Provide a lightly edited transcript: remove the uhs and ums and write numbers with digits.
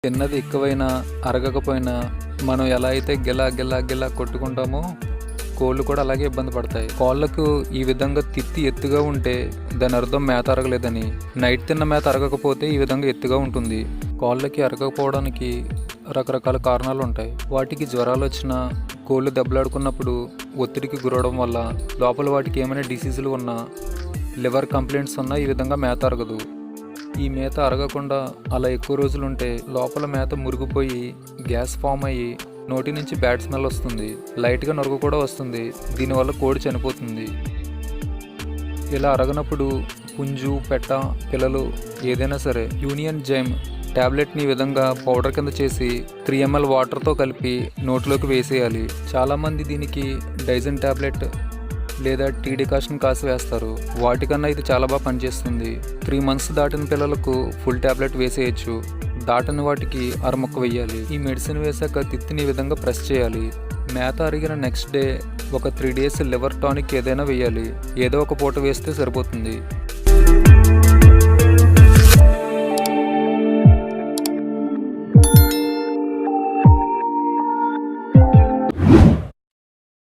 తిన్నది ఎక్కువైనా అరగకపోయినా మనం ఎలా అయితే గిలా గిలా గిలా కొట్టుకుంటామో కోళ్ళు కూడా అలాగే ఇబ్బంది పడతాయి. కోళ్ళకు ఈ విధంగా తిత్తి ఎత్తుగా ఉంటే దాని అర్థం మేత అరగలేదని. నైట్ తిన్న మేత అరగకపోతే ఈ విధంగా ఎత్తుగా ఉంటుంది. కోళ్ళకి అరగకపోవడానికి రకరకాల కారణాలు ఉంటాయి. వాటికి జ్వరాలు వచ్చినా, కోళ్ళు దెబ్బలాడుకున్నప్పుడు ఒత్తిడికి గురవడం వల్ల, లోపల వాటికి ఏమైనా డిసీజులు ఉన్నా, లివర్ కంప్లైంట్స్ ఉన్నా ఈ విధంగా మేత అరగదు. ఈ మేత అరగకుండా అలా ఎక్కువ రోజులు ఉంటే లోపల మేత మురిగిపోయి గ్యాస్ ఫామ్ అయ్యి నోటి నుంచి బ్యాడ్ స్మెల్ వస్తుంది. లైట్గా నొరుగు కూడా వస్తుంది. దీనివల్ల కోడి చనిపోతుంది. ఇలా అరగనప్పుడు పుంజు, పెట్ట, పిల్లలు ఏదైనా సరే యూనియన్ జైమ్ ట్యాబ్లెట్ని ఈ విధంగా పౌడర్ కింద చేసి 3 ml వాటర్తో కలిపి నోట్లోకి వేసేయాలి. చాలామంది దీనికి డైజన్ ట్యాబ్లెట్ లేదా టీ డికాషన్ కాసి వేస్తారు. వాటికన్నా ఇది చాలా బాగా పనిచేస్తుంది. 3 months దాటిన పిల్లలకు ఫుల్ ట్యాబ్లెట్ వేసేయచ్చు. దాటని వాటికి అరముక్క వేయాలి. ఈ మెడిసిన్ వేసాక తిత్తిని ఈ విధంగా ప్రెస్ చేయాలి. మేత అరిగిన నెక్స్ట్ డే ఒక 3 days లివర్ టానిక్ ఏదైనా వేయాలి. ఏదో ఒక పూట వేస్తే సరిపోతుంది.